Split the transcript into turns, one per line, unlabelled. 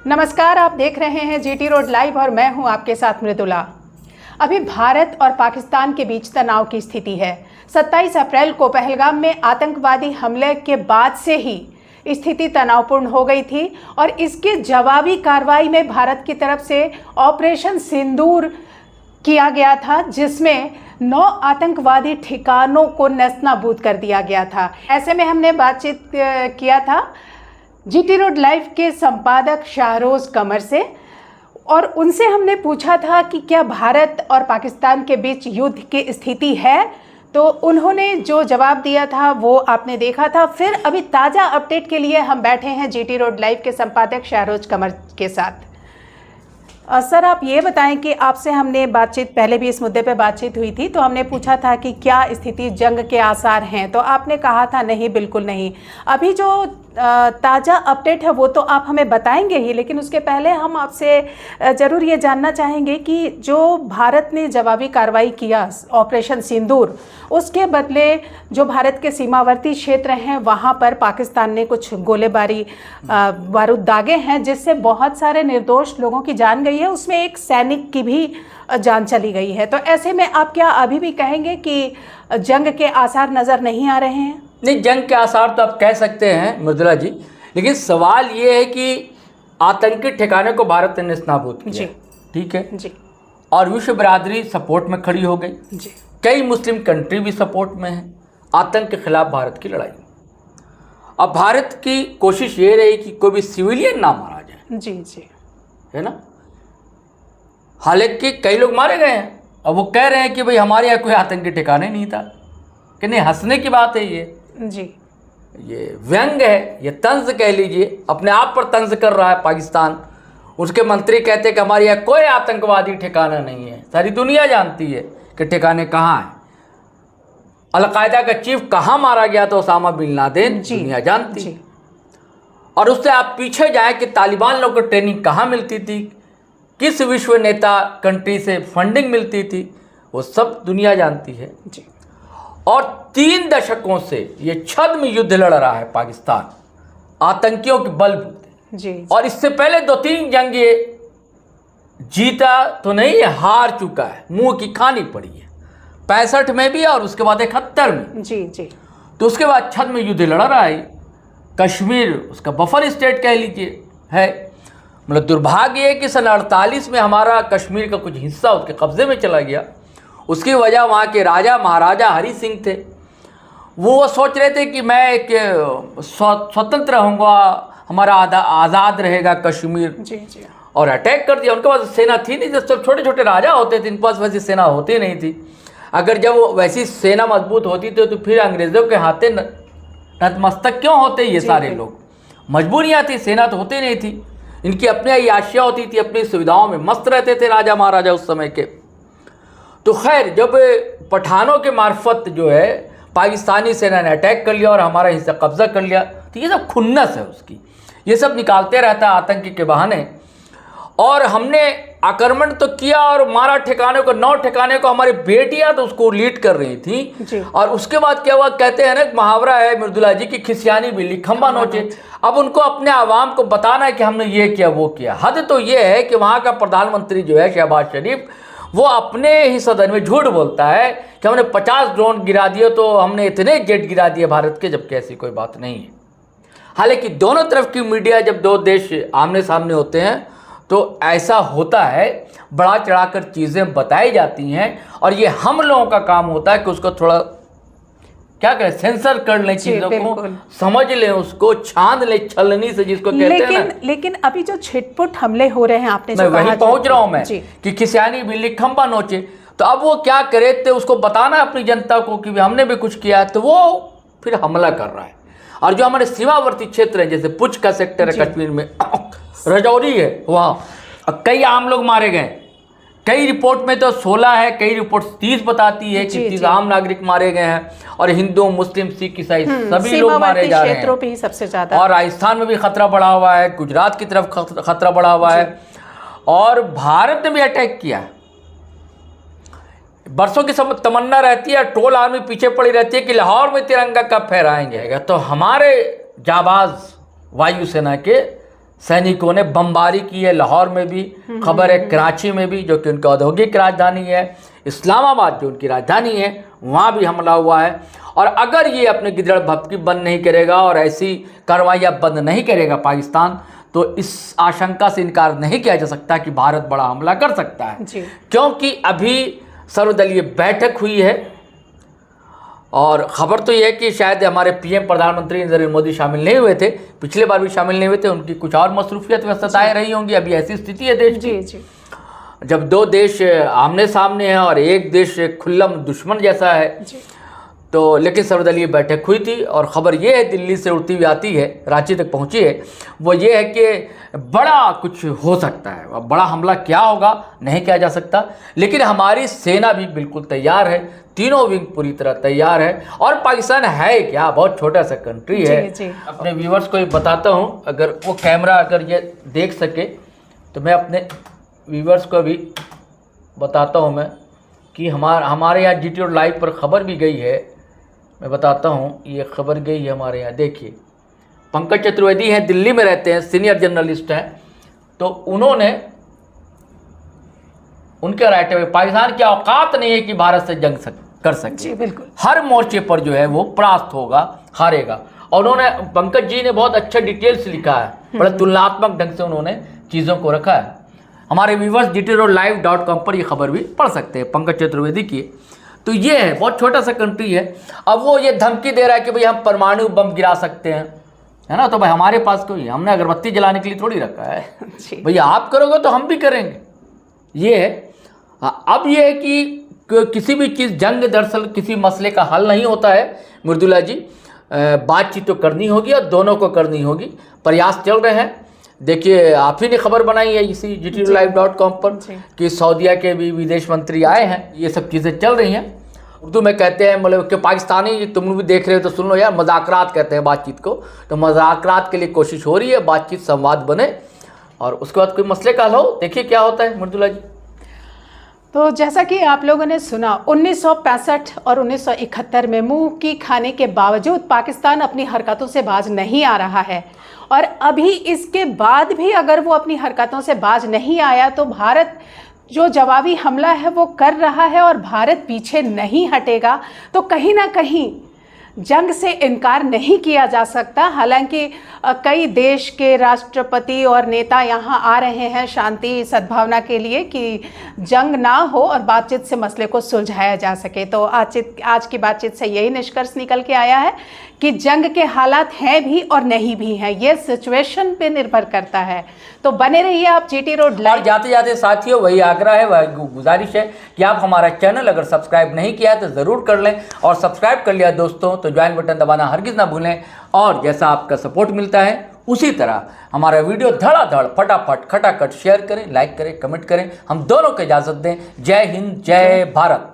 नमस्कार, आप देख रहे हैं जीटी रोड लाइव और मैं हूं आपके साथ मृदुला। अभी भारत और पाकिस्तान के बीच तनाव की स्थिति है। 27 अप्रैल को पहलगाम में आतंकवादी हमले के बाद से ही स्थिति तनावपूर्ण हो गई थी और इसके जवाबी कार्रवाई में भारत की तरफ से ऑपरेशन सिंदूर किया गया था, जिसमें 9 आतंकवादी ठिकानों को नेस्तनाबूद कर दिया गया था। ऐसे में हमने बातचीत किया था जीटी रोड लाइव के संपादक शाहरोज कमर से और उनसे हमने पूछा था कि क्या भारत और पाकिस्तान के बीच युद्ध की स्थिति है, तो उन्होंने जो जवाब दिया था वो आपने देखा था। फिर अभी ताज़ा अपडेट के लिए हम बैठे हैं जीटी रोड लाइव के संपादक शाहरोज कमर के साथ। सर, आप ये बताएं कि आपसे हमने बातचीत पहले भी इस मुद्दे पे बातचीत हुई थी, तो हमने पूछा था कि क्या स्थिति जंग के आसार हैं, तो आपने कहा था नहीं, बिल्कुल नहीं। अभी जो ताज़ा अपडेट है वो तो आप हमें बताएंगे ही, लेकिन उसके पहले हम आपसे ज़रूर ये जानना चाहेंगे कि जो भारत ने जवाबी कार्रवाई किया ऑपरेशन सिंदूर, उसके बदले जो भारत के सीमावर्ती क्षेत्र हैं वहाँ पर पाकिस्तान ने कुछ गोलेबारी बारूद दागे हैं, जिससे बहुत सारे निर्दोष लोगों की जान गई है, उसमें एक सैनिक की भी जान चली गई है। तो ऐसे में आप क्या अभी भी कहेंगे कि जंग के आसार नज़र नहीं आ रहे हैं?
नहीं, जंग के आसार तो आप कह सकते हैं मृदुला जी, लेकिन सवाल ये है कि आतंकी ठिकाने को भारत ने नेस्तनाबूद किया, ठीक है जी, और विश्व बिरादरी सपोर्ट में खड़ी हो गई जी। कई मुस्लिम कंट्री भी सपोर्ट में हैं आतंक के खिलाफ भारत की लड़ाई। अब भारत की कोशिश ये रही कि कोई भी सिविलियन ना मारा जाए
जी जी,
है ना। हालांकि कई लोग मारे गए हैं, अब वो कह रहे हैं कि भाई हमारे यहाँ कोई आतंकी ठिकाने नहीं था, कि नहीं, हंसने की बात है ये
जी,
ये व्यंग है, ये तंज कह लीजिए, अपने आप पर तंज कर रहा है पाकिस्तान। उसके मंत्री कहते हैं कि हमारे यहाँ कोई आतंकवादी ठिकाना नहीं है। सारी दुनिया जानती है कि ठिकाने कहाँ हैं। अलकायदा का चीफ कहाँ मारा गया था, ओसामा बिन लादेन, दुनिया जानती है। और उससे आप पीछे जाएं कि तालिबान लोगों को ट्रेनिंग कहाँ मिलती थी, किस विश्व नेता कंट्री से फंडिंग मिलती थी, वो सब दुनिया जानती है जी। और 3 दशकों से ये छद्म युद्ध लड़ रहा है पाकिस्तान आतंकियों के बलबूते जी। और इससे पहले 2-3 जंग ये जीता तो नहीं, ये हार चुका है, मुंह की खानी पड़ी है। 65 में भी और उसके बाद 71 में
जी जी।
तो उसके बाद छद्म युद्ध लड़ रहा है। कश्मीर उसका बफर स्टेट कह लीजिए है। मतलब दुर्भाग्य है कि सन 48 में हमारा कश्मीर का कुछ हिस्सा उसके कब्जे में चला गया। उसकी वजह वहाँ के राजा महाराजा हरि सिंह थे। वो सोच रहे थे कि मैं एक स्वतंत्र रहूँगा, हमारा आज़ाद रहेगा कश्मीर जी जी। और अटैक कर दिया। उनके पास सेना थी नहीं, जब सब छोटे छोटे राजा होते थे, इनके पास वैसी सेना होती नहीं थी। अगर जब वैसी सेना मजबूत होती थी तो फिर अंग्रेज़ों के हाथे नतमस्तक क्यों होते ये सारे लोग। मजबूरियाँ थी, सेना तो होती नहीं थी। इनकी अपनी अय्याशियाँ होती थी, अपनी सुविधाओं में मस्त रहते थे राजा महाराजा उस समय के। तो खैर, जब पठानों के मार्फत जो है पाकिस्तानी सेना ने अटैक कर लिया और हमारा हिस्सा कब्जा कर लिया, तो ये सब खुन्नस है उसकी, ये सब निकालते रहता है आतंकी के बहाने। और हमने आक्रमण तो किया और मारा ठिकाने को, 9 ठिकाने को। हमारी बेटियां तो उसको लीड कर रही थी। और उसके बाद क्या हुआ, कहते हैं ना, मुहावरा है मृदुला जी की, खिसियानी बिल्ली खंबा नोचे। अब उनको अपने आवाम को बताना है कि हमने ये किया वो किया। हद तो ये है कि वहाँ का प्रधानमंत्री जो है शहबाज शरीफ, वो अपने ही सदन में झूठ बोलता है कि हमने 50 ड्रोन गिरा दिए, तो हमने इतने जेट गिरा दिए भारत के, जबकि ऐसी कोई बात नहीं है। हालांकि दोनों तरफ की मीडिया, जब 2 देश आमने सामने होते हैं तो ऐसा होता है, बढ़ा चढ़ाकर चीज़ें बताई जाती हैं। और ये हम लोगों का काम होता है कि उसको थोड़ा क्या करें, सेंसर कर लें, चीज़ों को समझ लें, उसको छान लें छलनी से, जिसको कहते हैं ना।
लेकिन अभी जो छिटपुट हमले हो रहे हैं, आपने जो
वही पहुंच रहा हूं मैं कि खिसियानी बिल्ली खंबा नोचे। तो अब वो क्या करे थे, उसको बताना अपनी जनता को कि हमने भी कुछ किया, तो वो फिर हमला कर रहा है। और जो हमारे सीमावर्ती क्षेत्र है, जैसे पुंछ का सेक्टर है कश्मीर में, रजौरी है, वहाँ कई आम लोग मारे गए। कई रिपोर्ट में तो 16 है, कई रिपोर्ट 30 बताती है कि 30 आम नागरिक मारे गए हैं। और हिंदू, मुस्लिम, सिख, ईसाई सभी लोग मारे जा रहे हैं।
पे ही सबसे ज्यादा।
और राजस्थान में भी खतरा बढ़ा हुआ है, गुजरात की तरफ खतरा बढ़ा हुआ है। और भारत ने भी अटैक किया। बरसों की तमन्ना रहती है, ट्रोल आर्मी पीछे पड़ी रहती है कि लाहौर में तिरंगा कब फहराएंगे। तो हमारे जाबाज वायुसेना के सैनिकों ने बमबारी की है। लाहौर में भी खबर है, कराची में भी जो कि उनकी औद्योगिक राजधानी है, इस्लामाबाद जो उनकी राजधानी है वहाँ भी हमला हुआ है। और अगर ये अपने गिदड़ भपकी बंद नहीं करेगा और ऐसी कार्रवाइयाँ बंद नहीं करेगा पाकिस्तान, तो इस आशंका से इनकार नहीं किया जा सकता कि भारत बड़ा हमला कर सकता है
जी।
क्योंकि अभी सर्वदलीय बैठक हुई है और ख़बर तो यह है कि शायद हमारे पीएम प्रधानमंत्री नरेंद्र मोदी शामिल नहीं हुए थे, पिछले बार भी शामिल नहीं हुए थे, उनकी कुछ और मसरूफियत व्यस्तताएँ रही होंगी। अभी ऐसी स्थिति है देश की जब दो देश आमने सामने हैं और एक देश खुल्लम दुश्मन जैसा है। तो लेकिन सर्वदलीय बैठक हुई थी और ख़बर ये है दिल्ली से उड़ती हुई आती है, रांची तक पहुंची है, वो ये है कि बड़ा कुछ हो सकता है। अब बड़ा हमला क्या होगा नहीं किया जा सकता, लेकिन हमारी सेना भी बिल्कुल तैयार है, तीनों विंग पूरी तरह तैयार है। और पाकिस्तान है क्या, बहुत छोटा सा कंट्री है। अपने व्यूवर्स को बताता हूँ, अगर वो कैमरा अगर ये देख सके तो मैं अपने व्यूवर्स को भी बताता हूँ मैं कि हमारे यहाँ GT रोड लाइव पर खबर भी गई है। मैं बताता हूँ, ये खबर गई है हमारे यहाँ। देखिए, पंकज चतुर्वेदी हैं, दिल्ली में रहते हैं, सीनियर जर्नलिस्ट हैं। तो उन्होंने उनके राइट हुए पाकिस्तान की औकात नहीं है कि भारत से जंग कर सके।
जी बिल्कुल,
हर मोर्चे पर जो है वो परास्त होगा, हारेगा। और उन्होंने, पंकज जी ने बहुत अच्छा डिटेल्स लिखा है, बड़ा तुलनात्मक ढंग से उन्होंने चीज़ों को रखा है। हमारे व्यूवर्स GTRoadLive.com पर ये खबर भी पढ़ सकते हैं पंकज चतुर्वेदी की। तो ये है, बहुत छोटा सा कंट्री है। अब वो ये धमकी दे रहा है कि भाई हम परमाणु बम गिरा सकते हैं, है ना। तो भाई हमारे पास कोई, हमने अगरबत्ती जलाने के लिए थोड़ी रखा है, भैया आप करोगे तो हम भी करेंगे, ये है। अब ये है कि किसी भी चीज़, जंग दरअसल किसी मसले का हल नहीं होता है मृदुला जी, बातचीत तो करनी होगी और दोनों को करनी होगी। प्रयास चल रहे हैं। देखिए, आप ही ने खबर बनाई है इसी GTRoadLive.com पर कि सऊदीया के भी विदेश मंत्री आए हैं। ये सब चीज़ें चल रही हैं। उर्दू में कहते हैं, मतलब कि पाकिस्तानी, तुम भी देख रहे हो तो सुन लो यार, मज़ाकरात कहते हैं बातचीत को। तो मज़ाकरात के लिए कोशिश हो रही है, बातचीत संवाद बने और उसके बाद कोई मसले का हल हो। देखिए क्या होता है मृदुला जी।
तो जैसा कि आप लोगों ने सुना, 1965 और 1971 में मुंह की खाने के बावजूद पाकिस्तान अपनी हरकतों से बाज नहीं आ रहा है। और अभी इसके बाद भी अगर वो अपनी हरकतों से बाज नहीं आया तो भारत जो जवाबी हमला है वो कर रहा है और भारत पीछे नहीं हटेगा। तो कहीं ना कहीं जंग से इनकार नहीं किया जा सकता। हालांकि कई देश के राष्ट्रपति और नेता यहाँ आ रहे हैं शांति सद्भावना के लिए कि जंग ना हो और बातचीत से मसले को सुलझाया जा सके। तो आज की बातचीत से यही निष्कर्ष निकल के आया है कि जंग के हालात हैं भी और नहीं भी हैं, ये सिचुएशन पे निर्भर करता है। तो बने रहिए आप GT रोड लाइव।
और जाते जाते साथियों, वही आग्रह है, वही गुजारिश है कि आप हमारा चैनल अगर सब्सक्राइब नहीं किया है तो ज़रूर कर लें, और सब्सक्राइब कर लिया दोस्तों तो ज्वाइन बटन दबाना हरगिज़ ना भूलें। और जैसा आपका सपोर्ट मिलता है उसी तरह हमारा वीडियो धड़ाधड़ फटाफट खटाखट शेयर करें, लाइक करें, कमेंट करें। हम दोनों को इजाज़त दें। जय हिंद, जय भारत।